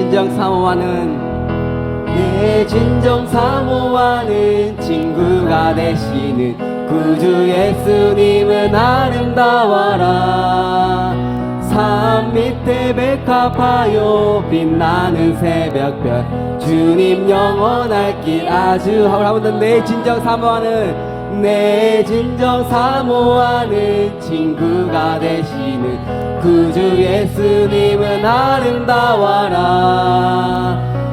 진정 사모하는 친구가 되시는 구주 예수님은 아름다워라. 산 밑에 백합하여 빛나는 새벽별 주님 영원할 길 아주 한 번 더 내 진정 사모하는 친구가 되시는 구주 예수님은 아름다워라.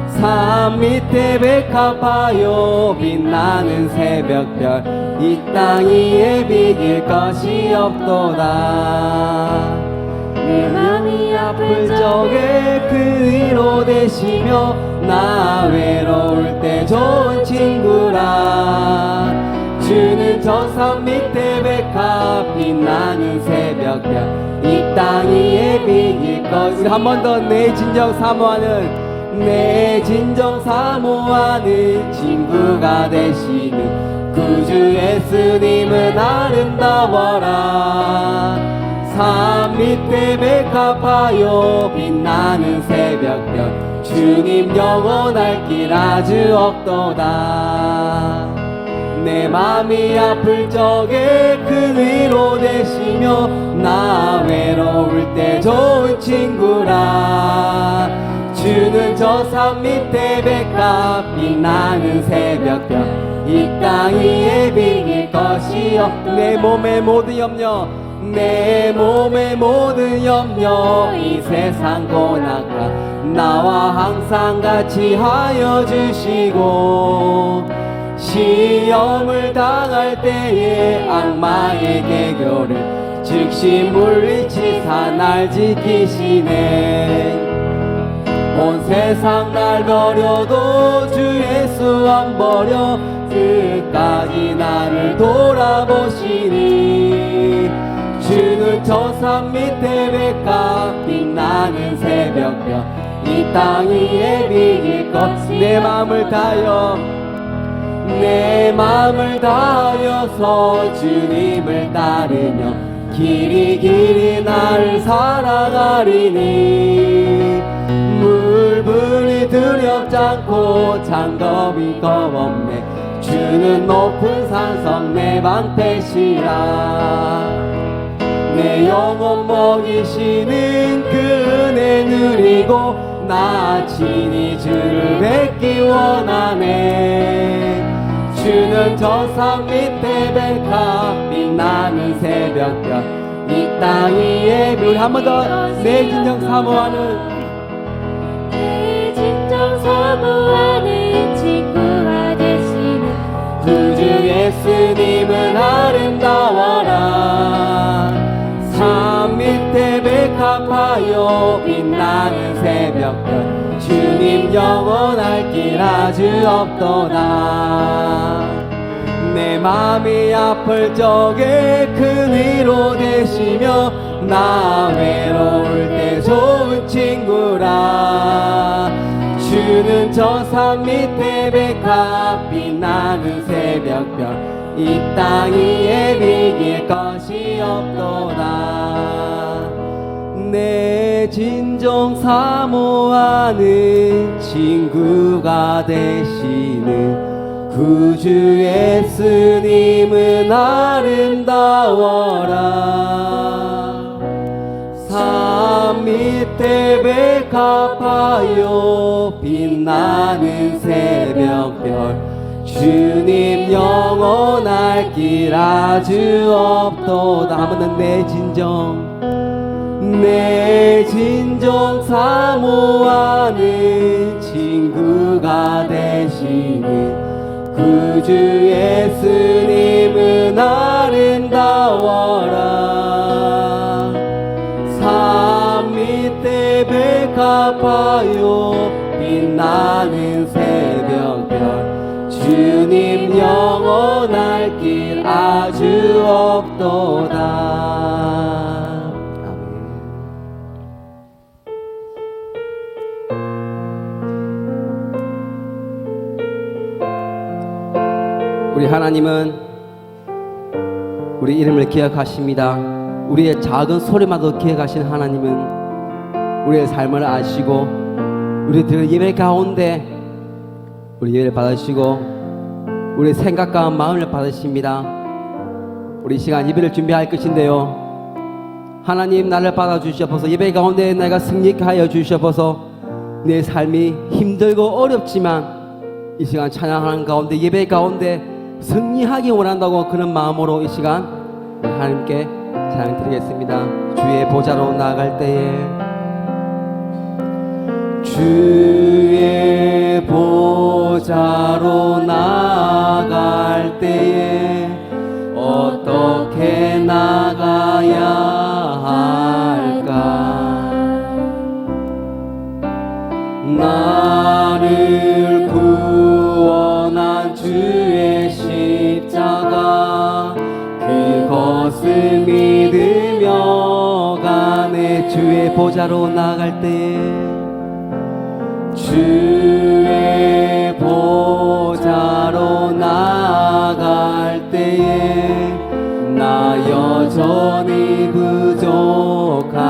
산 밑에 백합하여 빛나는 새벽별 이 땅 위에 비길 것이 없도다. 내 맘이 아플 적에 그 위로 되시며 나 외로울 때 좋은 친구라. 주는 저 산 밑에 백합 빛나는 새벽별 이 땅 위에 비길 것. 우리 한 번 더 내 진정 사모하는 친구가 되시는 구주 예수님은 아름다워라. 산 밑에 백합하여 빛나는 새벽별 주님 영원할 길 아주 없도다. 내 맘이 아플 적에 그 위로 되시며 나 외로울 때 좋은 친구라. 주는 저 산 밑에 백합 빛나는 새벽별 이 땅 위에 비길 것이 없다. 내 몸의 모든 염려 이 세상 고난과 나와 항상 같이 하여 주시고 시험을 당할 때에 악마의 개교를 즉시 물리치사 날 지키시네. 온 세상 날 버려도 주 예수 안 버려 끝까지 나를 돌아보시니. 주는 저 산 밑에 백합 빛나는 새벽별 이 땅 위에 비길 것. 내 마음을 다하여서 주님을 따르며 길이 나를 사랑하리니. 물불이 두렵지 않고 장갑이 겁없네. 주는 높은 산성 내 방패시라. 내 영혼 먹이시는 그 은혜 누리고 나 친히 주를 뵙기 원하네. 주는 저 산 밑에 백합 빛나는 새벽별 이 땅 위에 우리 한 번 더 내 진정 사모하는 친구가 되시는 구주 예수님은 아름다워라. 산 밑에 백합하여 빛나는 새벽별 주님 영원할 길 아주 없도다. 내 맘이 아플 적에 그 위로 되시며 나 외로울 때 좋은 친구라. 주는 저 산 밑에 백합 빛나는 새벽별 이 땅 위에 비길 것이 없도다. 내 진정 사모하는 친구가 되시는 구주 예수님은 아름다워라. 산 밑에 백합하여 빛나는 새벽별 주님 영원할 길 아주 없도다. 한 번 더 내 진정 사모하는 친구가 되시는 구주 예수님은 아름다워라. 산 밑에 백합하여 빛나는 새벽별 주님 영원할 길 아주 없도다. 우리 하나님은 우리 이름을 기억하십니다. 우리의 작은 소리마도 기억하시는 하나님은 우리의 삶을 아시고 우리들 예배 가운데 우리 예배를 받으시고 우리 생각과 마음을 받으십니다. 우리 이 시간 예배를 준비할 것인데요, 하나님 나를 받아주시옵소서. 예배 가운데 내가 승리케 하여 주시옵소서. 내 삶이 힘들고 어렵지만 이 시간 찬양하는 가운데 예배 가운데 승리하기 원한다고 그런 마음으로 이 시간 하나님께 찬양 드리겠습니다. 주의 보좌로 나아갈 때에, 주의 보좌로 나아갈 때에 어떻게 나가야 할까? 나를 구원한 주의 십자가, 그것을 믿으며 가네. 주의 보좌로 나갈 때에, 주의 보좌로 나갈 때에 나 여전히 부족하나.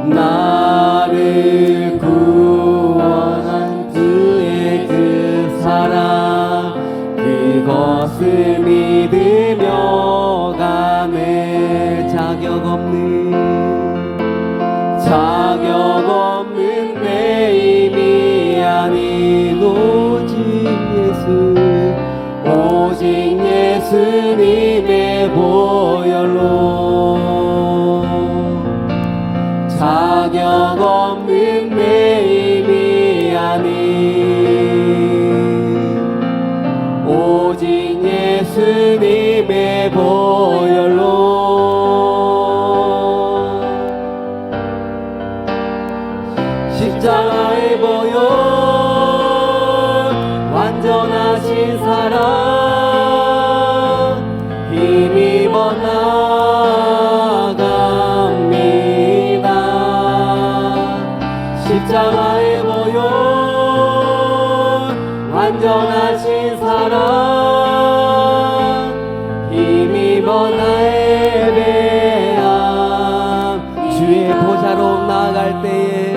나를 구원한 주의 그 사랑, 그것을 믿으며 가네. 자격 없는 내 힘이 아닌 오직 예수님의 보혈로, 자격 없는 내 힘이 아닌 오직 예수님의 보혈로, 십자가의 보혈, 완전하신 사랑, 힘입어 나갑니다. 십자가의 보혈, 완전하신 사랑, 힘입어 나의 배암. 주의 보좌로 나갈 때에,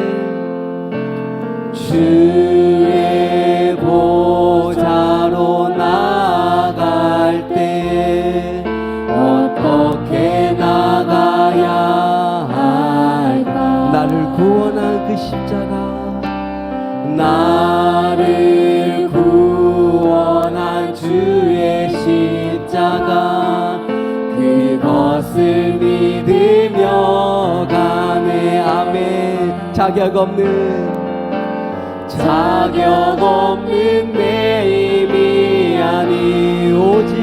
주의 보좌로 나갈 때에 어떻게 나가야 할까? 나를 구원한 그 십자가, 나를 구원한 주의 십자가, 그것을 믿으며 가네. 아멘. 자격 없는 내 힘이 아닌 오직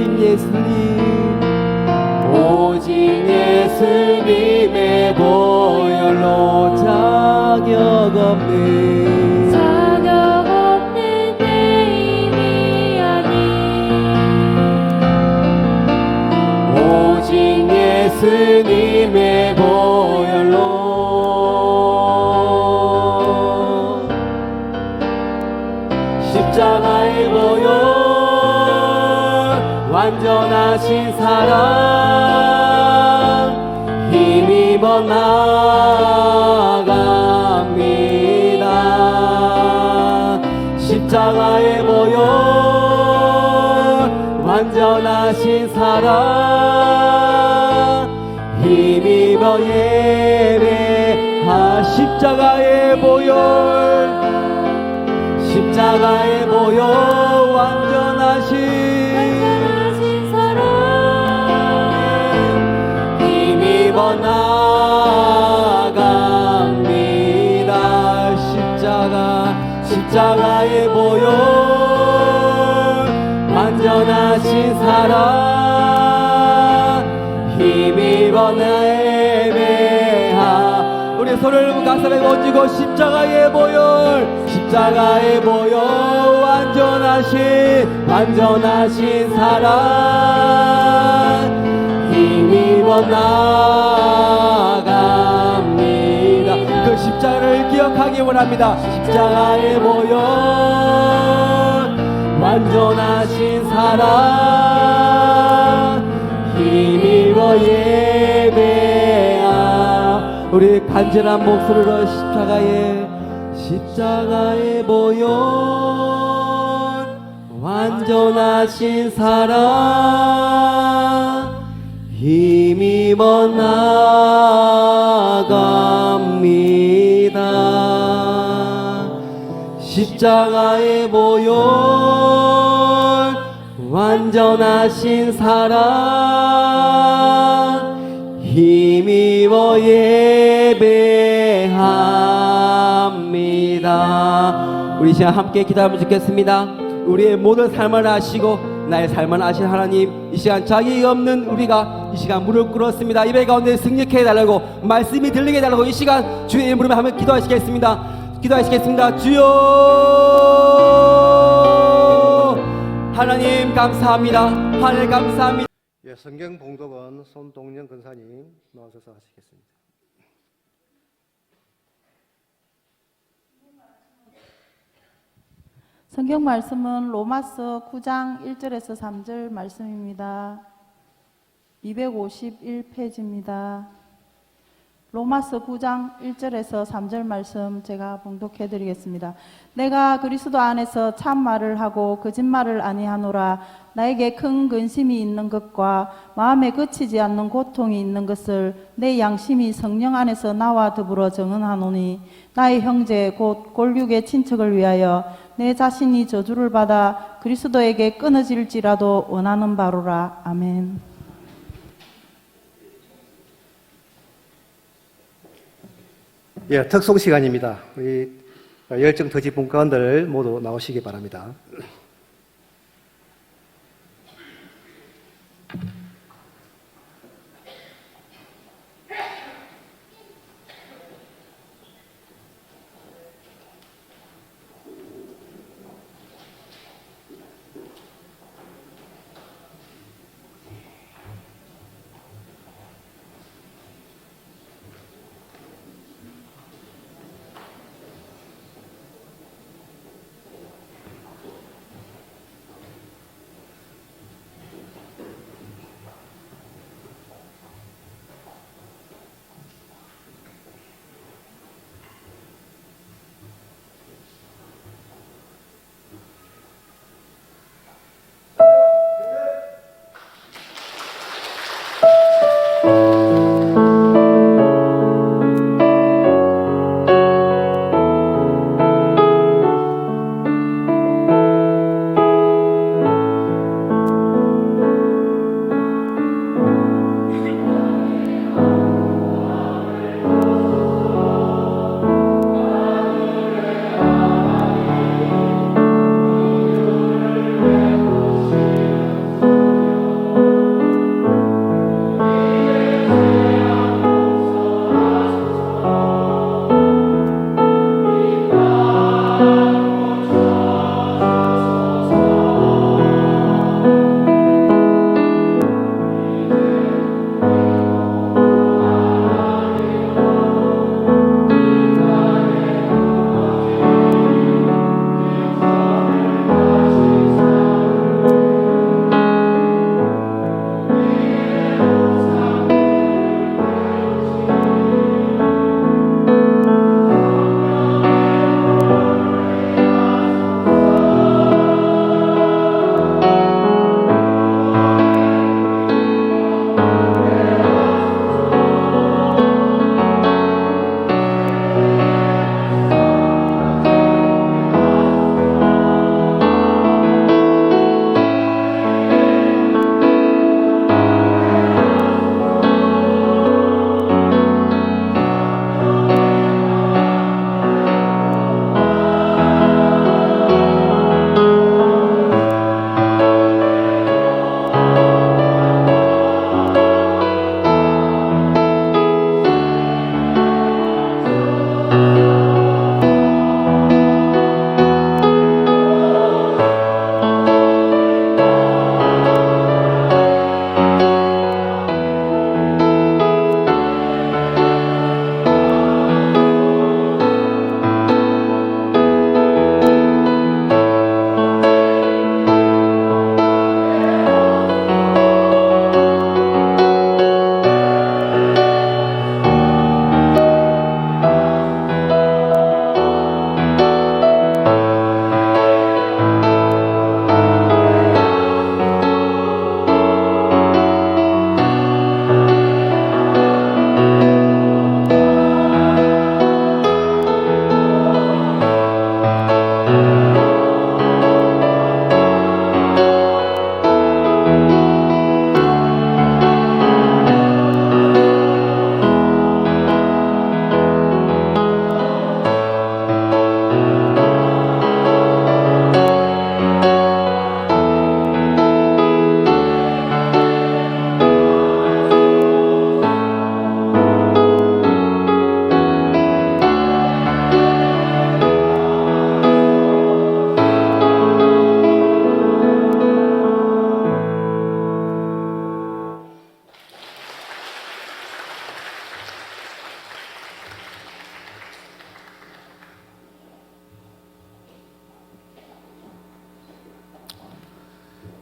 예수님의 보혈로, 자격 없는 내 힘이 아닌 오직 예수님의 보혈로, 십자가의 보혈, 완전하신 사랑, 힘입어 나갑니다. 십자가의 보혈, 완전하신 사랑, 힘입어 예배하. 십자가의 보혈, 십자가의 보혈, 완전하신 사랑, 힘입어 나갑니다. 십자가의 보혈, 완전하신 사랑, 힘입어 나의 배하. 우리 손을 가슴에 얹고 십자가의 보혈, 십자가의 보혈, 완전하신 사랑, 힘입어 나갑니다. 그 십자가를 기억하기 원합니다. 십자가의 보혈, 완전하신 사랑, 힘입어 예배하. 우리 간절한 목소리로 십자가에 보여 완전하신 사랑 힘입어 나갑니다. 십자가에 보여 완전하신 사랑 힘입어 예배합니다. 우리 시간 함께 기도하면 좋겠습니다. 우리의 모든 삶을 아시고 나의 삶을 아신 하나님, 이 시간 자격이 없는 우리가 이 시간 무릎 꿇었습니다. 예배 가운데 승리케 해달라고, 말씀이 들리게 해달라고 이 시간 주의 이름으로 한번 기도하시겠습니다. 주여, 하나님 감사합니다. 하늘 감사합니다. 예, 성경 봉독은 손동영 권사님 나오셔서 하시겠습니다. 성경 말씀은 로마서 9장 1절에서 3절 말씀입니다. 251페이지입니다. 로마서 9장 1절에서 3절 말씀 제가 봉독해 드리겠습니다. 내가 그리스도 안에서 참말을 하고 거짓말을 아니하노라. 나에게 큰 근심이 있는 것과 마음에 그치지 않는 고통이 있는 것을 내 양심이 성령 안에서 나와 더불어 정언하노니, 나의 형제 곧 골육의 친척을 위하여 내 자신이 저주를 받아 그리스도에게 끊어질지라도 원하는 바로라. 아멘. 예, 특송 시간입니다. 우리 열정 터지 분과원들 모두 나오시기 바랍니다.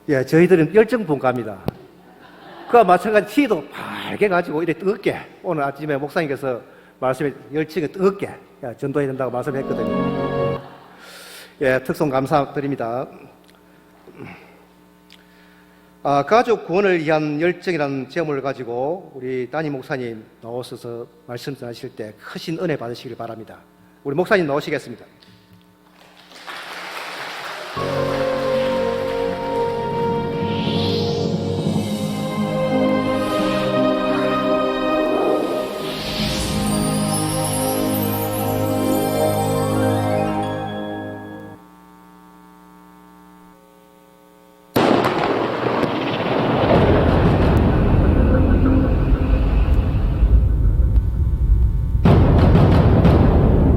예, 저희들은 열정 분과입니다. 그와 마찬가지 티도 밝게 가지고 이렇게 뜨겁게 오늘 아침에 목사님께서 말씀에 열정이 뜨겁게 전도해야 된다고 말씀했거든요. 예, 특송 감사드립니다. 가족 구원을 위한 열정이라는 제목을 가지고 우리 담임 목사님 나오셔서 말씀 전하실 때 크신 은혜 받으시길 바랍니다. 우리 목사님 나오시겠습니다.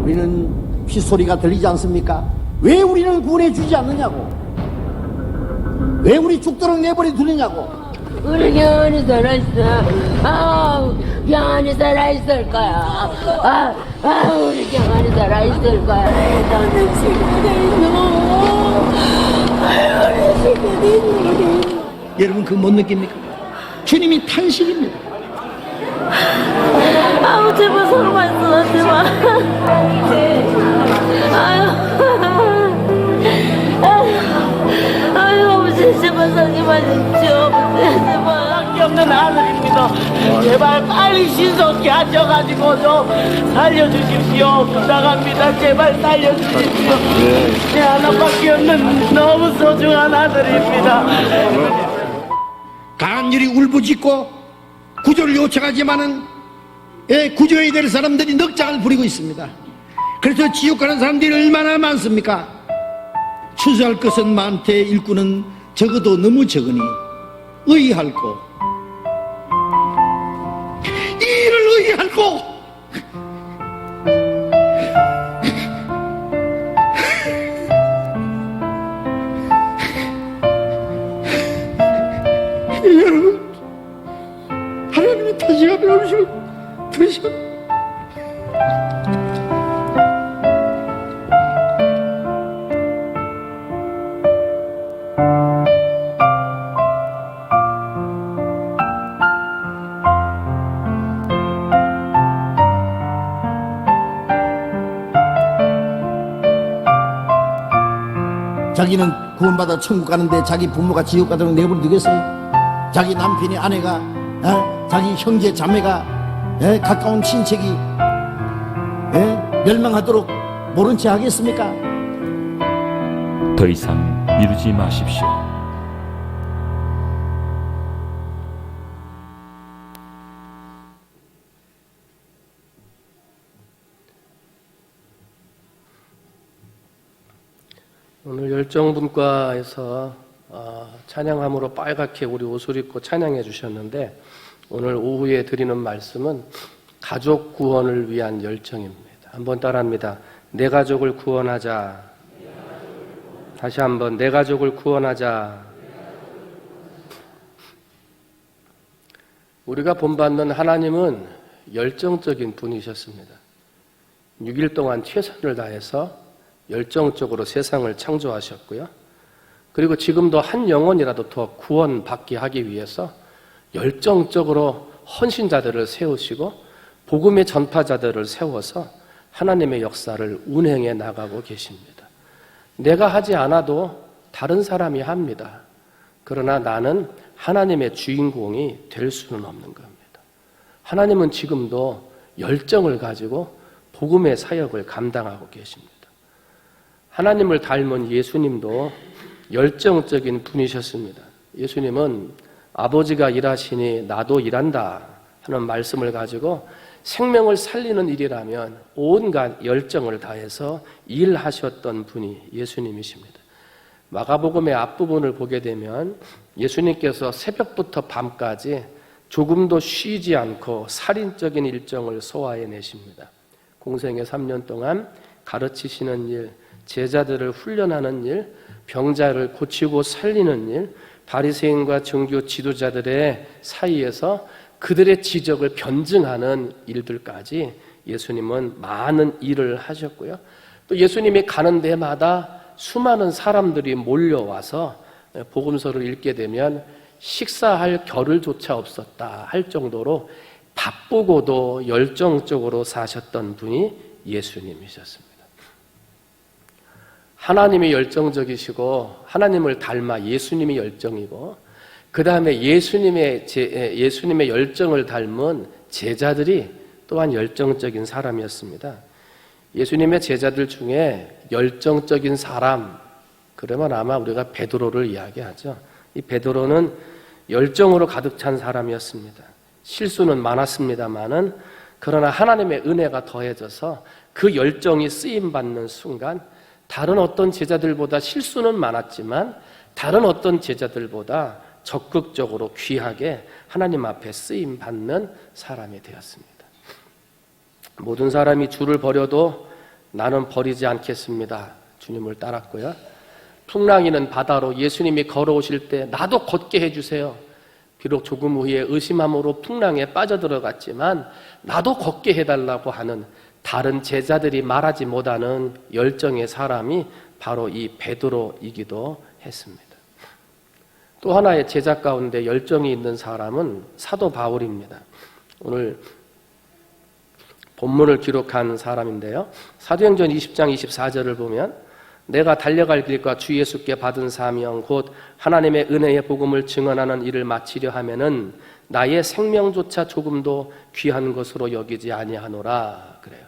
우리는 핏소리가 들리지 않습니까? 왜 우리는 구원해 주지 않느냐고, 왜 우리 죽도록 내버려 두느냐고. 우리 경환이 살아있어. 경환이 살아있을 거야. 우리 경환이 살아있을 거야. 나는 시간이 있노. 우리 시간이 있노. 여러분 그거 못 느낍니까? 주님이 탄식입니다. 제발 서로만 있어, 제발. 아버지, 제발 살기만 해주십시오. 제발. 밖에 없는 아들입니다. 제발 빨리 신속히 앉아가지고 좀 살려주십시오. 부탁합니다. 제발 살려주십시오. 제 하나밖에 없는 너무 소중한 아들입니다. 간절히 울부짖고 구조를 요청하지만은 구조해야 될 사람들이 넉장을 부리고 있습니다. 그래서 지옥 가는 사람들이 얼마나 많습니까? 추수할 것은 많되 일꾼은 적어도 너무 적으니 의할고, 이 일을 의할고 여러분, 하나님이 다시 앞에 오시고 들으시고 자기는 구원받아 천국 가는데 자기 부모가 지옥 가도록 내버려 두겠어요? 자기 남편이, 아내가, 자기 형제 자매가, 가까운 친척이 멸망하도록 모른 채 하겠습니까? 더 이상 미루지 마십시오. 오늘 열정분과에서 찬양함으로 빨갛게 우리 옷을 입고 찬양해 주셨는데, 오늘 오후에 드리는 말씀은 가족 구원을 위한 열정입니다. 한번 따라합니다. 내 가족을 구원하자. 다시 한번, 내 가족을 구원하자. 우리가 본받는 하나님은 열정적인 분이셨습니다. 6일 동안 최선을 다해서 열정적으로 세상을 창조하셨고요. 그리고 지금도 한 영혼이라도 더 구원받게 하기 위해서 열정적으로 헌신자들을 세우시고 복음의 전파자들을 세워서 하나님의 역사를 운행해 나가고 계십니다. 내가 하지 않아도 다른 사람이 합니다. 그러나 나는 하나님의 주인공이 될 수는 없는 겁니다. 하나님은 지금도 열정을 가지고 복음의 사역을 감당하고 계십니다. 하나님을 닮은 예수님도 열정적인 분이셨습니다. 예수님은 아버지가 일하시니 나도 일한다 하는 말씀을 가지고 생명을 살리는 일이라면 온갖 열정을 다해서 일하셨던 분이 예수님이십니다. 마가복음의 앞부분을 보게 되면 예수님께서 새벽부터 밤까지 조금도 쉬지 않고 살인적인 일정을 소화해내십니다. 공생의 3년 동안 가르치시는 일, 제자들을 훈련하는 일, 병자를 고치고 살리는 일, 바리새인과 종교 지도자들의 사이에서 그들의 지적을 변증하는 일들까지 예수님은 많은 일을 하셨고요. 또 예수님이 가는 데마다 수많은 사람들이 몰려와서 복음서를 읽게 되면 식사할 겨를조차 없었다 할 정도로 바쁘고도 열정적으로 사셨던 분이 예수님이셨습니다. 하나님이 열정적이시고 하나님을 닮아 예수님이 열정이고 그 다음에 예수님의 열정을 닮은 제자들이 또한 열정적인 사람이었습니다. 예수님의 제자들 중에 열정적인 사람, 그러면 아마 우리가 베드로를 이야기하죠. 이 베드로는 열정으로 가득 찬 사람이었습니다. 실수는 많았습니다만은 그러나 하나님의 은혜가 더해져서 그 열정이 쓰임받는 순간 다른 어떤 제자들보다 실수는 많았지만 다른 어떤 제자들보다 적극적으로 귀하게 하나님 앞에 쓰임받는 사람이 되었습니다. 모든 사람이 주를 버려도 나는 버리지 않겠습니다. 주님을 따랐고요. 풍랑이는 바다로 예수님이 걸어오실 때 나도 걷게 해주세요. 비록 조금 후에 의심함으로 풍랑에 빠져들어갔지만 나도 걷게 해달라고 하는 다른 제자들이 말하지 못하는 열정의 사람이 바로 이 베드로이기도 했습니다. 또 하나의 제자 가운데 열정이 있는 사람은 사도 바울입니다. 오늘 본문을 기록한 사람인데요. 사도행전 20장 24절을 보면 내가 달려갈 길과 주 예수께 받은 사명 곧 하나님의 은혜의 복음을 증언하는 일을 마치려 하면은 나의 생명조차 조금도 귀한 것으로 여기지 아니하노라 그래요.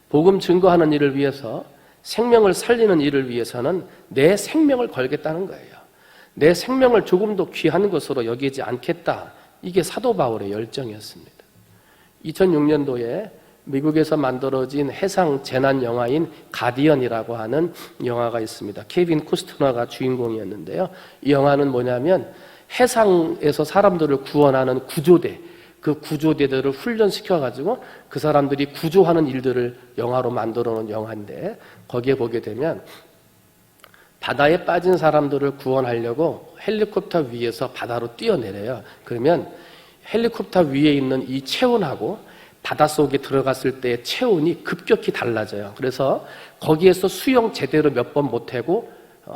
복음 증거하는 일을 위해서 생명을 살리는 일을 위해서는 내 생명을 걸겠다는 거예요. 내 생명을 조금도 귀한 것으로 여기지 않겠다. 이게 사도 바울의 열정이었습니다. 2006년도에 미국에서 만들어진 해상 재난 영화인 가디언이라고 하는 영화가 있습니다. 케빈 코스트너가 주인공이었는데요. 이 영화는 뭐냐면 해상에서 사람들을 구원하는 구조대, 그 구조대들을 훈련시켜가지고 그 사람들이 구조하는 일들을 영화로 만들어 놓은 영화인데 거기에 보게 되면 바다에 빠진 사람들을 구원하려고 헬리콥터 위에서 바다로 뛰어내려요. 그러면 헬리콥터 위에 있는 이 체온하고 바닷속에 들어갔을 때의 체온이 급격히 달라져요. 그래서 거기에서 수영 제대로 몇 번 못하고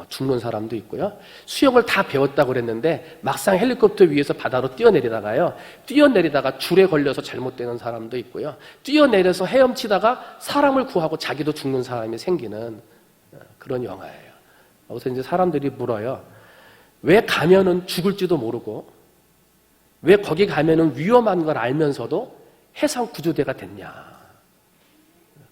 죽는 사람도 있고요. 수영을 다 배웠다고 그랬는데 막상 헬리콥터 위에서 바다로 뛰어내리다가요. 뛰어내리다가 줄에 걸려서 잘못되는 사람도 있고요. 뛰어내려서 헤엄치다가 사람을 구하고 자기도 죽는 사람이 생기는 그런 영화예요. 여기서 이제 사람들이 물어요. 왜 가면은 죽을지도 모르고 왜 거기 가면은 위험한 걸 알면서도 해상 구조대가 됐냐.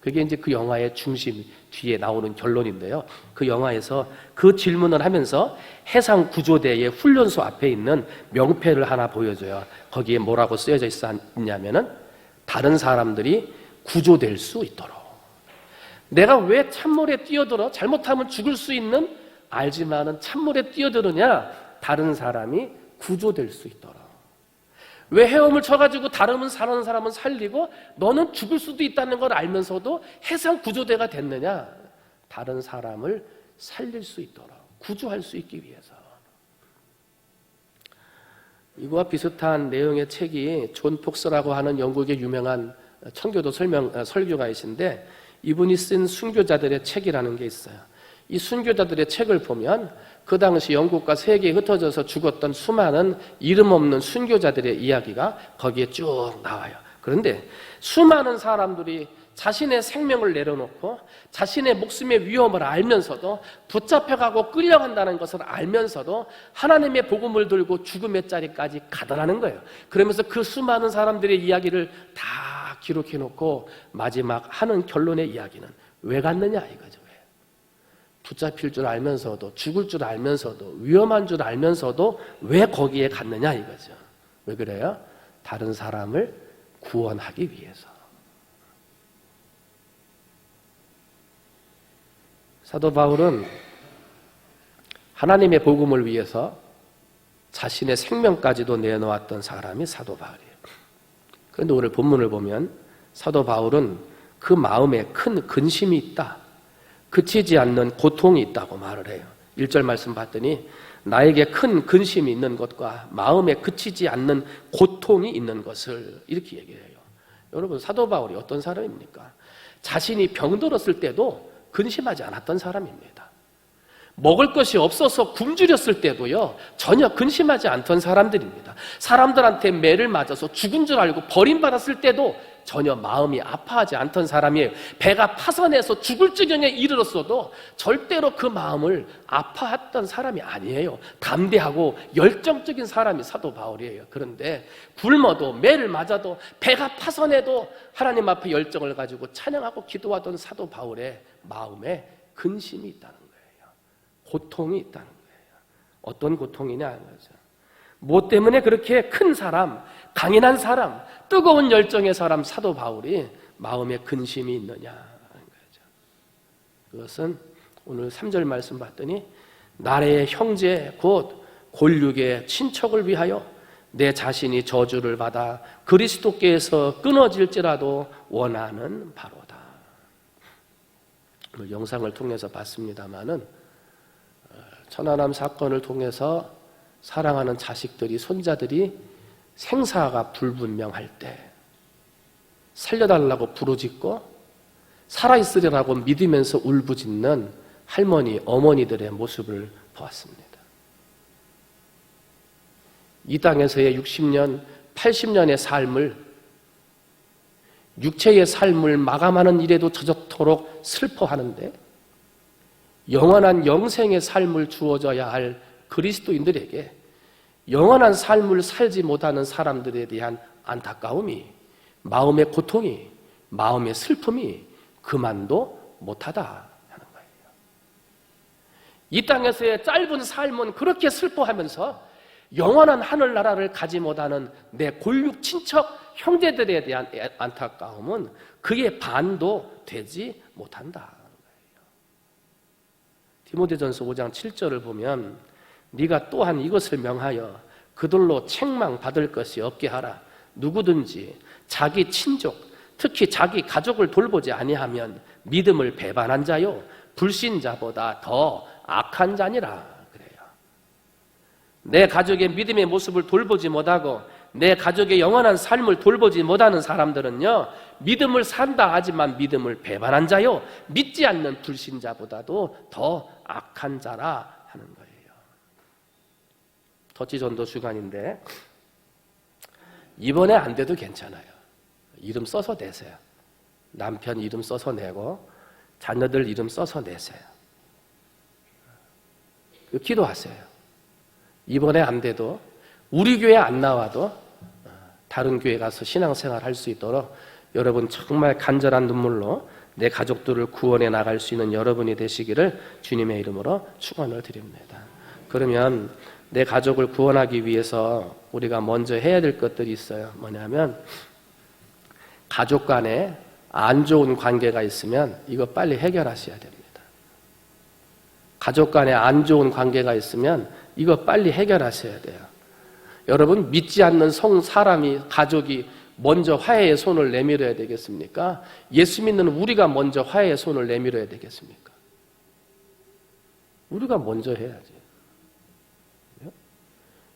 그게 이제 그 영화의 중심 뒤에 나오는 결론인데요. 그 영화에서 그 질문을 하면서 해상 구조대의 훈련소 앞에 있는 명패를 하나 보여줘요. 거기에 뭐라고 쓰여져 있냐면은 다른 사람들이 구조될 수 있도록. 내가 왜 찬물에 뛰어들어? 잘못하면 죽을 수 있는 알지만은 찬물에 뛰어드느냐? 다른 사람이 구조될 수 있도록. 왜 헤엄을 쳐가지고 다른 사람은 살리고 너는 죽을 수도 있다는 걸 알면서도 해상 구조대가 됐느냐? 다른 사람을 살릴 수 있도록, 구조할 수 있기 위해서. 이거와 비슷한 내용의 책이 존 폭스라고 하는 영국의 유명한 청교도 설교가이신데 이분이 쓴 순교자들의 책이라는 게 있어요. 이 순교자들의 책을 보면 그 당시 영국과 세계에 흩어져서 죽었던 수많은 이름 없는 순교자들의 이야기가 거기에 쭉 나와요. 그런데 수많은 사람들이 자신의 생명을 내려놓고 자신의 목숨의 위험을 알면서도 붙잡혀가고 끌려간다는 것을 알면서도 하나님의 복음을 들고 죽음의 자리까지 가더라는 거예요. 그러면서 그 수많은 사람들의 이야기를 다 기록해놓고 마지막 하는 결론의 이야기는 왜 갔느냐 이거죠. 붙잡힐 줄 알면서도 죽을 줄 알면서도 위험한 줄 알면서도 왜 거기에 갔느냐 이거죠. 왜 그래요? 다른 사람을 구원하기 위해서. 사도 바울은 하나님의 복음을 위해서 자신의 생명까지도 내놓았던 사람이 사도 바울이에요. 그런데 오늘 본문을 보면 사도 바울은 그 마음에 큰 근심이 있다. 그치지 않는 고통이 있다고 말을 해요. 1절 말씀 봤더니 나에게 큰 근심이 있는 것과 마음에 그치지 않는 고통이 있는 것을 이렇게 얘기해요. 여러분 사도 바울이 어떤 사람입니까? 자신이 병들었을 때도 근심하지 않았던 사람입니다. 먹을 것이 없어서 굶주렸을 때도요, 전혀 근심하지 않던 사람들입니다. 사람들한테 매를 맞아서 죽은 줄 알고 버림받았을 때도 전혀 마음이 아파하지 않던 사람이에요. 배가 파선해서 죽을 지경에 이르렀어도 절대로 그 마음을 아파했던 사람이 아니에요. 담대하고 열정적인 사람이 사도 바울이에요. 그런데 굶어도 매를 맞아도 배가 파선해도 하나님 앞에 열정을 가지고 찬양하고 기도하던 사도 바울의 마음에 근심이 있다는 거예요. 고통이 있다는 거예요. 어떤 고통이냐 하죠. 뭐 때문에 그렇게 큰 사람, 강인한 사람, 뜨거운 열정의 사람 사도 바울이 마음에 근심이 있느냐 하는 거죠. 그것은 오늘 3절 말씀 봤더니 나의 형제 곧 골육의 친척을 위하여 내 자신이 저주를 받아 그리스도께서 끊어질지라도 원하는 바로다. 오늘 영상을 통해서 봤습니다마는 천안함 사건을 통해서 사랑하는 자식들이, 손자들이 생사가 불분명할 때 살려달라고 부르짖고 살아있으리라고 믿으면서 울부짖는 할머니, 어머니들의 모습을 보았습니다. 이 땅에서의 60년, 80년의 삶을, 육체의 삶을 마감하는 일에도 저토록 슬퍼하는데 영원한 영생의 삶을 주어져야 할 그리스도인들에게 영원한 삶을 살지 못하는 사람들에 대한 안타까움이, 마음의 고통이, 마음의 슬픔이 그만도 못하다 하는 거예요. 이 땅에서의 짧은 삶은 그렇게 슬퍼하면서 영원한 하늘나라를 가지 못하는 내 골육 친척 형제들에 대한 안타까움은 그의 반도 되지 못한다 하는 거예요. 디모데전서 5장 7절을 보면 네가 또한 이것을 명하여 그들로 책망받을 것이 없게 하라. 누구든지 자기 친족, 특히 자기 가족을 돌보지 아니하면 믿음을 배반한 자요 불신자보다 더 악한 자니라. 그래요. 내 가족의 믿음의 모습을 돌보지 못하고 내 가족의 영원한 삶을 돌보지 못하는 사람들은요, 믿음을 산다 하지만 믿음을 배반한 자요 믿지 않는 불신자보다도 더 악한 자라 하는 거예요. 터치 전도 주간인데 이번에 안 돼도 괜찮아요. 이름 써서 내세요. 남편 이름 써서 내고 자녀들 이름 써서 내세요. 기도하세요. 이번에 안 돼도 우리 교회 안 나와도 다른 교회 가서 신앙생활 할 수 있도록 여러분 정말 간절한 눈물로 내 가족들을 구원해 나갈 수 있는 여러분이 되시기를 주님의 이름으로 축원을 드립니다. 그러면 내 가족을 구원하기 위해서 우리가 먼저 해야 될 것들이 있어요. 뭐냐면 가족 간에 안 좋은 관계가 있으면 이거 빨리 해결하셔야 됩니다. 가족 간에 안 좋은 관계가 있으면 이거 빨리 해결하셔야 돼요. 여러분 믿지 않는 사람이, 가족이 먼저 화해의 손을 내밀어야 되겠습니까? 예수 믿는 우리가 먼저 화해의 손을 내밀어야 되겠습니까? 우리가 먼저 해야지.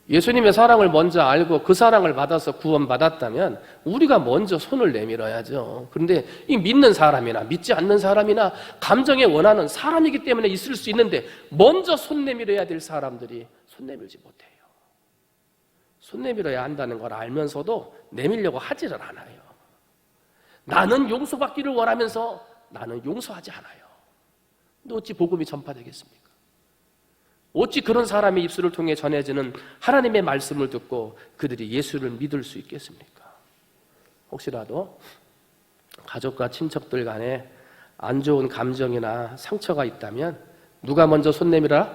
예수님의 사랑을 먼저 알고 그 사랑을 받아서 구원받았다면 우리가 먼저 손을 내밀어야죠. 그런데 이 믿는 사람이나 믿지 않는 사람이나 감정에 원하는 사람이기 때문에 있을 수 있는데 먼저 손 내밀어야 될 사람들이 손 내밀지 못해요. 손 내밀어야 한다는 걸 알면서도 내밀려고 하지를 않아요. 나는 용서받기를 원하면서 나는 용서하지 않아요. 근데 어찌 복음이 전파되겠습니까? 어찌 그런 사람의 입술을 통해 전해지는 하나님의 말씀을 듣고 그들이 예수를 믿을 수 있겠습니까? 혹시라도 가족과 친척들 간에 안 좋은 감정이나 상처가 있다면 누가 먼저 손 내밀어라?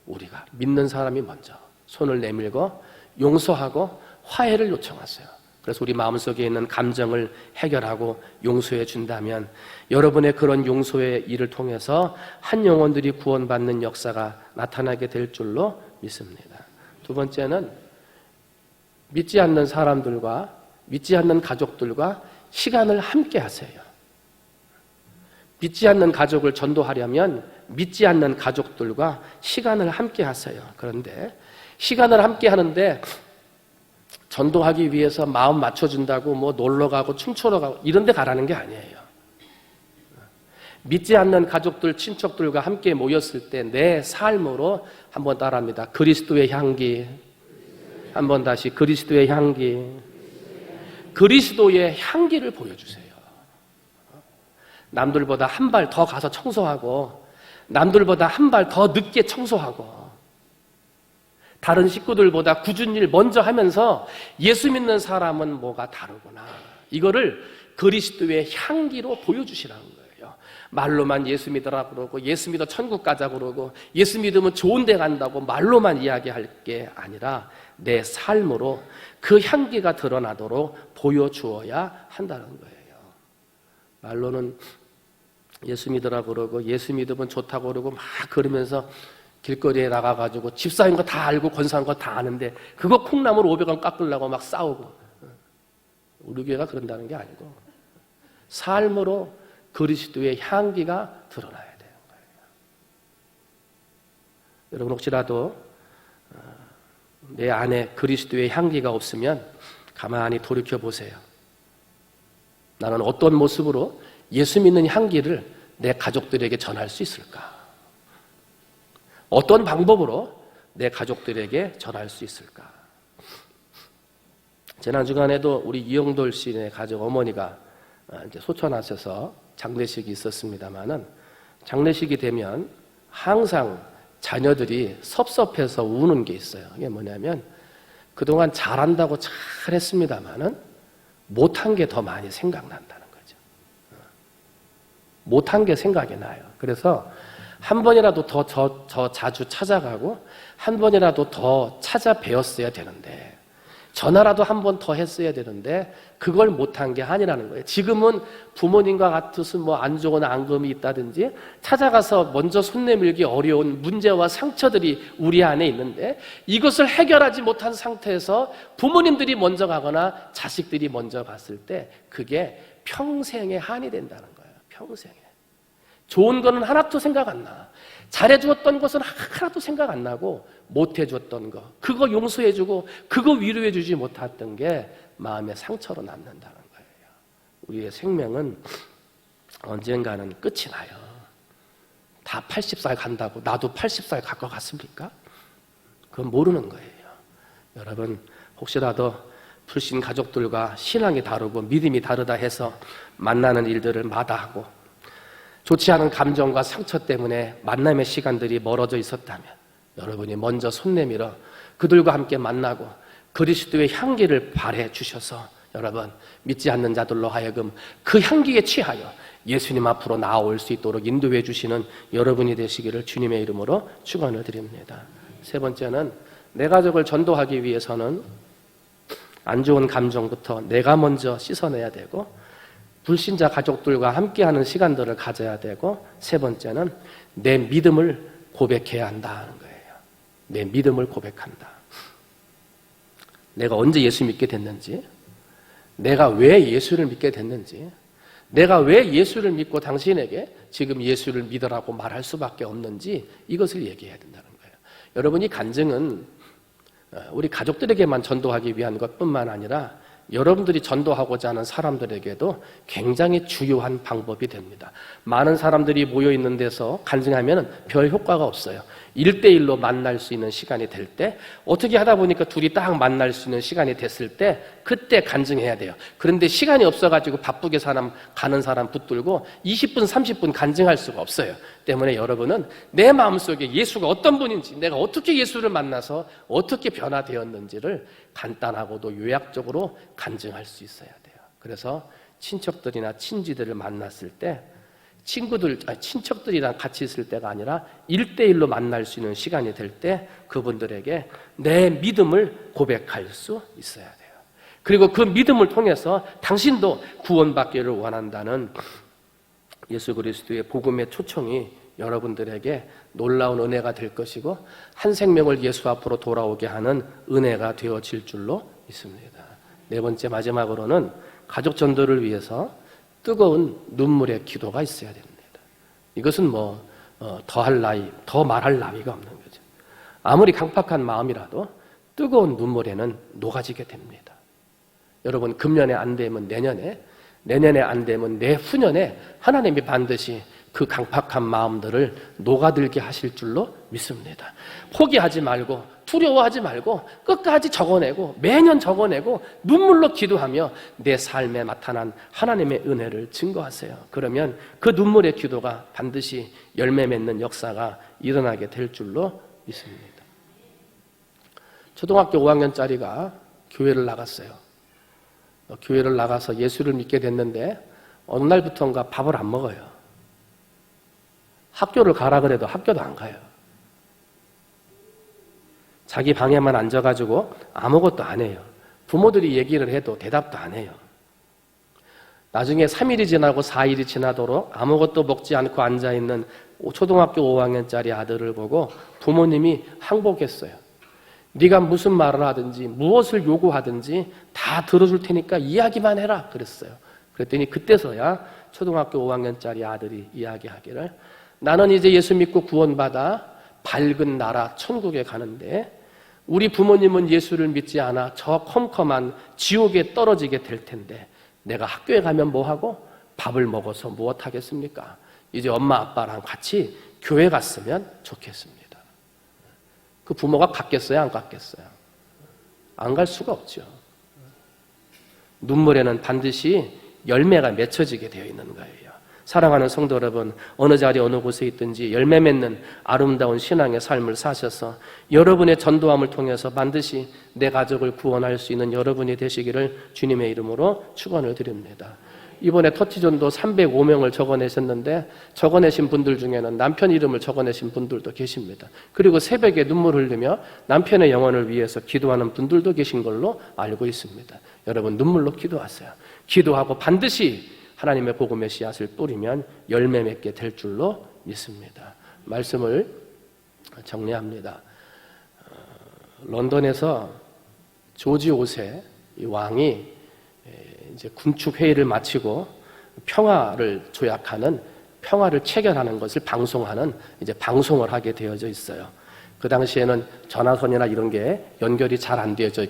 우리가 믿는 사람이 먼저 손을 내밀고 용서하고 화해를 요청하세요. 그래서 우리 마음속에 있는 감정을 해결하고 용서해 준다면 여러분의 그런 용서의 일을 통해서 한 영혼들이 구원받는 역사가 나타나게 될 줄로 믿습니다. 두 번째는 믿지 않는 사람들과 믿지 않는 가족들과 시간을 함께 하세요. 믿지 않는 가족을 전도하려면 믿지 않는 가족들과 시간을 함께 하세요. 그런데 시간을 함께 하는데 전도하기 위해서 마음 맞춰준다고 뭐 놀러 가고 춤추러 가고 이런 데 가라는 게 아니에요. 믿지 않는 가족들, 친척들과 함께 모였을 때 내 삶으로 한번 따라합니다. 그리스도의 향기. 한번 다시 그리스도의 향기. 그리스도의 향기를 보여주세요. 남들보다 한 발 더 가서 청소하고, 남들보다 한 발 더 늦게 청소하고, 다른 식구들보다 굳은 일 먼저 하면서 예수 믿는 사람은 뭐가 다르구나. 이거를 그리스도의 향기로 보여주시라는 거예요. 말로만 예수 믿으라 그러고, 예수 믿어 천국 가자 그러고, 예수 믿으면 좋은 데 간다고 말로만 이야기할 게 아니라 내 삶으로 그 향기가 드러나도록 보여주어야 한다는 거예요. 말로는 예수 믿으라 그러고, 예수 믿으면 좋다고 그러고 막 그러면서 길거리에 나가가지고 집사인 거 다 알고 권사한 거 다 아는데 그거 콩나물 500원 깎으려고 막 싸우고. 우리 교회가 그런다는 게 아니고 삶으로 그리스도의 향기가 드러나야 되는 거예요. 여러분 혹시라도 내 안에 그리스도의 향기가 없으면 가만히 돌이켜 보세요. 나는 어떤 모습으로 예수 믿는 향기를 내 가족들에게 전할 수 있을까? 어떤 방법으로 내 가족들에게 전할 수 있을까? 지난 주간에도 우리 이영돌 씨의 가족 어머니가 이제 소천하셔서 장례식이 있었습니다만은 장례식이 되면 항상 자녀들이 섭섭해서 우는 게 있어요. 이게 뭐냐면 그동안 잘한다고 잘했습니다만은 못한 게 더 많이 생각난다는 거죠. 못한 게 생각이 나요. 그래서 한 번이라도 더 자주 찾아가고 한 번이라도 더 찾아뵈었어야 되는데 전화라도 한 번 더 했어야 되는데 그걸 못한 게 아니라는 거예요. 지금은 부모님과 같으신 뭐 안 좋은 앙금이 있다든지 찾아가서 먼저 손 내밀기 어려운 문제와 상처들이 우리 안에 있는데 이것을 해결하지 못한 상태에서 부모님들이 먼저 가거나 자식들이 먼저 갔을 때 그게 평생의 한이 된다는 거예요. 평생에. 좋은 거는 하나도 생각 안 나. 잘해주었던 것은 하나도 생각 안 나고 못해줬던 거, 그거 용서해주고 그거 위로해주지 못했던 게 마음의 상처로 남는다는 거예요. 우리의 생명은 언젠가는 끝이 나요. 다 80살 간다고 나도 80살 갈 것 같습니까? 그건 모르는 거예요. 여러분 혹시라도 불신 가족들과 신앙이 다르고 믿음이 다르다 해서 만나는 일들을 마다하고 좋지 않은 감정과 상처 때문에 만남의 시간들이 멀어져 있었다면 여러분이 먼저 손 내밀어 그들과 함께 만나고 그리스도의 향기를 발해 주셔서 여러분 믿지 않는 자들로 하여금 그 향기에 취하여 예수님 앞으로 나아올 수 있도록 인도해 주시는 여러분이 되시기를 주님의 이름으로 축원을 드립니다. 세 번째는 내 가족을 전도하기 위해서는 안 좋은 감정부터 내가 먼저 씻어내야 되고 불신자 가족들과 함께하는 시간들을 가져야 되고 세 번째는 내 믿음을 고백해야 한다는 거예요. 내 믿음을 고백한다. 내가 언제 예수 믿게 됐는지, 내가 왜 예수를 믿게 됐는지, 내가 왜 예수를 믿고 당신에게 지금 예수를 믿으라고 말할 수밖에 없는지 이것을 얘기해야 된다는 거예요. 여러분 이 간증은 우리 가족들에게만 전도하기 위한 것뿐만 아니라 여러분들이 전도하고자 하는 사람들에게도 굉장히 주요한 방법이 됩니다. 많은 사람들이 모여 있는 데서 간증하면 별 효과가 없어요. 1대1로 만날 수 있는 시간이 될 때 어떻게 하다 보니까 둘이 딱 만날 수 있는 시간이 됐을 때 그때 간증해야 돼요. 그런데 시간이 없어가지고 바쁘게 가는 사람 붙들고 20분 30분 간증할 수가 없어요. 때문에 여러분은 내 마음속에 예수가 어떤 분인지, 내가 어떻게 예수를 만나서 어떻게 변화되었는지를 간단하고도 요약적으로 간증할 수 있어야 돼요. 그래서 친척들이나 친지들을 만났을 때 친척들이랑 같이 있을 때가 아니라 1대1로 만날 수 있는 시간이 될 때 그분들에게 내 믿음을 고백할 수 있어야 돼요. 그리고 그 믿음을 통해서 당신도 구원받기를 원한다는 예수 그리스도의 복음의 초청이 여러분들에게 놀라운 은혜가 될 것이고 한 생명을 예수 앞으로 돌아오게 하는 은혜가 되어질 줄로 믿습니다. 네 번째 마지막으로는 가족 전도를 위해서 뜨거운 눈물의 기도가 있어야 됩니다. 이것은 더 말할 나위가 없는 거죠. 아무리 강팍한 마음이라도 뜨거운 눈물에는 녹아지게 됩니다. 여러분 금년에 안 되면 내년에 안 되면 내후년에 하나님이 반드시 그 강팍한 마음들을 녹아들게 하실 줄로 믿습니다. 포기하지 말고 두려워하지 말고 끝까지 적어내고 매년 적어내고 눈물로 기도하며 내 삶에 나타난 하나님의 은혜를 증거하세요. 그러면 그 눈물의 기도가 반드시 열매 맺는 역사가 일어나게 될 줄로 믿습니다. 초등학교 5학년짜리가 교회를 나갔어요. 교회를 나가서 예수를 믿게 됐는데 어느 날부터인가 밥을 안 먹어요. 학교를 가라 그래도 학교도 안 가요. 자기 방에만 앉아가지고 아무것도 안 해요. 부모들이 얘기를 해도 대답도 안 해요. 나중에 3일이 지나고 4일이 지나도록 아무것도 먹지 않고 앉아있는 초등학교 5학년짜리 아들을 보고 부모님이 항복했어요. 네가 무슨 말을 하든지 무엇을 요구하든지 다 들어줄 테니까 이야기만 해라 그랬어요. 그랬더니 그때서야 초등학교 5학년짜리 아들이 이야기하기를 나는 이제 예수 믿고 구원받아 밝은 나라 천국에 가는데 우리 부모님은 예수를 믿지 않아 저 컴컴한 지옥에 떨어지게 될 텐데 내가 학교에 가면 뭐하고 밥을 먹어서 무엇하겠습니까? 이제 엄마 아빠랑 같이 교회 갔으면 좋겠습니다. 그 부모가 갔겠어요? 안 갔겠어요? 안 갈 수가 없죠. 눈물에는 반드시 열매가 맺혀지게 되어 있는 거예요. 사랑하는 성도 여러분, 어느 자리 어느 곳에 있든지 열매 맺는 아름다운 신앙의 삶을 사셔서 여러분의 전도함을 통해서 반드시 내 가족을 구원할 수 있는 여러분이 되시기를 주님의 이름으로 축원을 드립니다. 이번에 터치전도 305명을 적어내셨는데 적어내신 분들 중에는 남편 이름을 적어내신 분들도 계십니다. 그리고 새벽에 눈물 흘리며 남편의 영혼을 위해서 기도하는 분들도 계신 걸로 알고 있습니다. 여러분 눈물로 기도하세요. 기도하고 반드시 하나님의 복음의 씨앗을 뿌리면 열매 맺게 될 줄로 믿습니다. 말씀을 정리합니다. 런던에서 조지 5세 이 왕이 이제 군축 회의를 마치고 평화를 조약하는 평화를 체결하는 것을 방송하는 이제 방송을 하게 되어져 있어요. 그 당시에는 전화선이나 이런 게 연결이 잘 안 되어져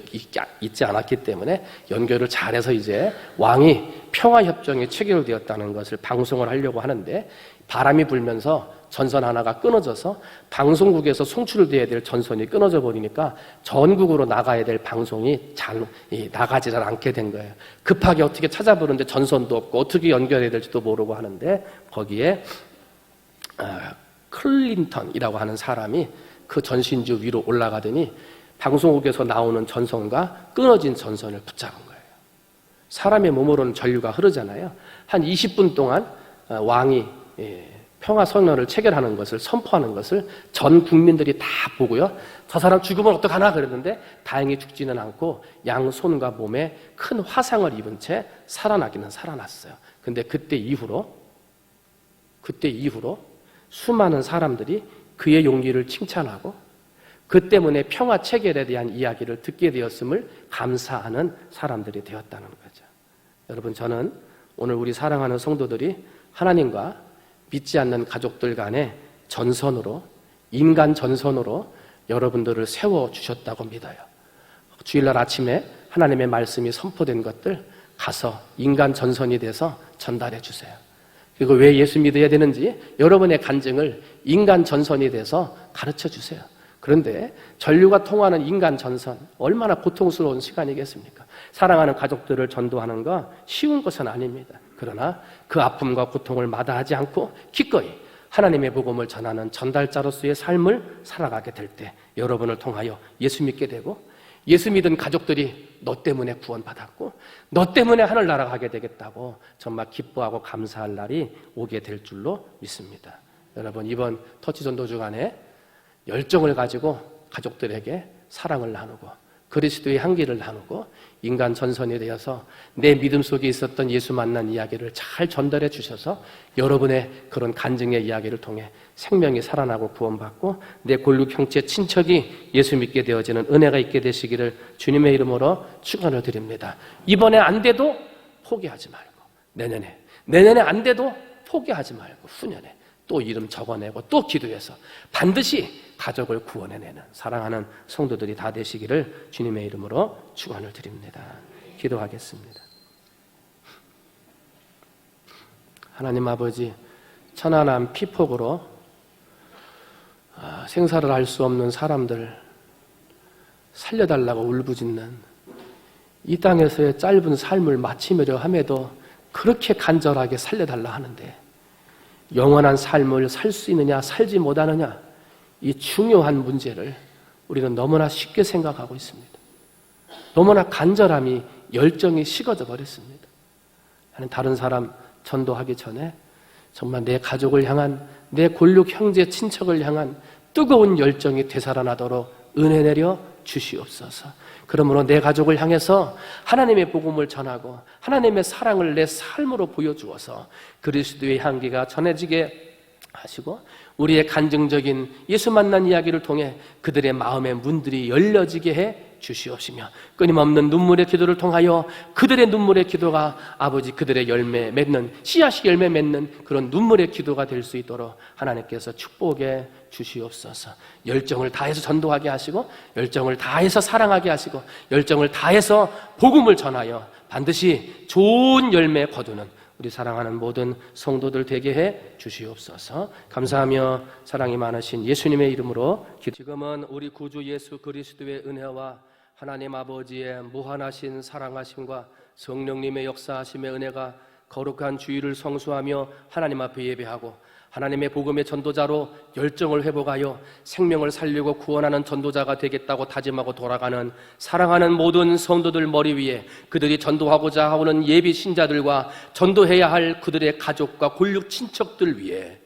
있지 않았기 때문에 연결을 잘해서 이제 왕이 평화협정이 체결되었다는 것을 방송을 하려고 하는데 바람이 불면서 전선 하나가 끊어져서 방송국에서 송출돼야 될 전선이 끊어져 버리니까 전국으로 나가야 될 방송이 잘 나가지 않게 된 거예요. 급하게 어떻게 찾아보는데 전선도 없고 어떻게 연결해야 될지도 모르고 하는데 거기에 클린턴이라고 하는 사람이 그 전신주 위로 올라가더니 방송국에서 나오는 전선과 끊어진 전선을 붙잡은 거예요. 사람의 몸으로는 전류가 흐르잖아요. 한 20분 동안 왕이 평화 선언을 체결하는 것을 선포하는 것을 전 국민들이 다 보고요. 저 사람 죽으면 어떡하나 그랬는데 다행히 죽지는 않고 양손과 몸에 큰 화상을 입은 채 살아나기는 살아났어요. 근데 그때 이후로 수많은 사람들이 그의 용기를 칭찬하고 그 때문에 평화 체결에 대한 이야기를 듣게 되었음을 감사하는 사람들이 되었다는 거죠. 여러분 저는 오늘 우리 사랑하는 성도들이 하나님과 믿지 않는 가족들 간의 전선으로 인간 전선으로 여러분들을 세워주셨다고 믿어요. 주일날 아침에 하나님의 말씀이 선포된 것들 가서 인간 전선이 돼서 전달해 주세요. 그리고 왜 예수 믿어야 되는지 여러분의 간증을 인간 전선이 돼서 가르쳐 주세요. 그런데 전류가 통하는 인간 전선 얼마나 고통스러운 시간이겠습니까? 사랑하는 가족들을 전도하는 거 쉬운 것은 아닙니다. 그러나 그 아픔과 고통을 마다하지 않고 기꺼이 하나님의 복음을 전하는 전달자로서의 삶을 살아가게 될 때 여러분을 통하여 예수 믿게 되고 예수 믿은 가족들이 너 때문에 구원받았고 너 때문에 하늘나라 가게 되겠다고 정말 기뻐하고 감사할 날이 오게 될 줄로 믿습니다. 여러분 이번 터치전도 주간에 열정을 가지고 가족들에게 사랑을 나누고 그리스도의 향기를 나누고 인간 전선이 되어서 내 믿음 속에 있었던 예수 만난 이야기를 잘 전달해 주셔서 여러분의 그런 간증의 이야기를 통해 생명이 살아나고 구원받고 내 골육 형제 친척이 예수 믿게 되어지는 은혜가 있게 되시기를 주님의 이름으로 축원을 드립니다. 이번에 안 돼도 포기하지 말고 내년에 안 돼도 포기하지 말고 후년에 또 이름 적어내고 또 기도해서 반드시 가족을 구원해내는 사랑하는 성도들이 다 되시기를 주님의 이름으로 축원을 드립니다. 기도하겠습니다. 하나님 아버지 천안함 피폭으로 생사를 알 수 없는 사람들 살려달라고 울부짖는 이 땅에서의 짧은 삶을 마치려 함에도 그렇게 간절하게 살려달라 하는데 영원한 삶을 살 수 있느냐 살지 못하느냐 이 중요한 문제를 우리는 너무나 쉽게 생각하고 있습니다. 너무나 간절함이 열정이 식어져 버렸습니다. 나는 다른 사람 전도하기 전에 정말 내 가족을 향한 내 골육 형제 친척을 향한 뜨거운 열정이 되살아나도록 은혜 내려 주시옵소서. 그러므로 내 가족을 향해서 하나님의 복음을 전하고 하나님의 사랑을 내 삶으로 보여주어서 그리스도의 향기가 전해지게 하시고 우리의 간증적인 예수 만난 이야기를 통해 그들의 마음의 문들이 열려지게 해 주시옵시며 끊임없는 눈물의 기도를 통하여 그들의 눈물의 기도가 아버지 그들의 열매 맺는 씨앗이 열매 맺는 그런 눈물의 기도가 될 수 있도록 하나님께서 축복해 주시옵소서. 열정을 다해서 전도하게 하시고 열정을 다해서 사랑하게 하시고 열정을 다해서 복음을 전하여 반드시 좋은 열매 거두는 우리 사랑하는 모든 성도들 되게 해 주시옵소서. 감사하며 사랑이 많으신 예수님의 이름으로 지금은 우리 구주 예수 그리스도의 은혜와 하나님 아버지의 무한하신 사랑하심과 성령님의 역사하심의 은혜가 거룩한 주일을 성수하며 하나님 앞에 예배하고 하나님의 복음의 전도자로 열정을 회복하여 생명을 살리고 구원하는 전도자가 되겠다고 다짐하고 돌아가는 사랑하는 모든 성도들 머리 위에 그들이 전도하고자 하는 예비 신자들과 전도해야 할 그들의 가족과 골육 친척들 위에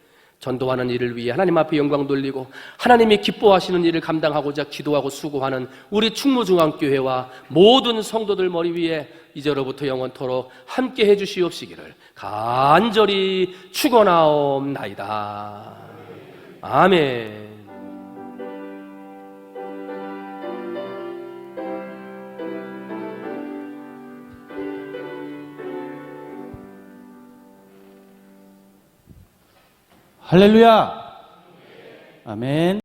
전도하는 일을 위해 하나님 앞에 영광 돌리고 하나님이 기뻐하시는 일을 감당하고자 기도하고 수고하는 우리 충무중앙교회와 모든 성도들 머리 위에 이제로부터 영원토록 함께 해주시옵시기를 간절히 축원하옵나이다. 아멘. 할렐루야. 아멘.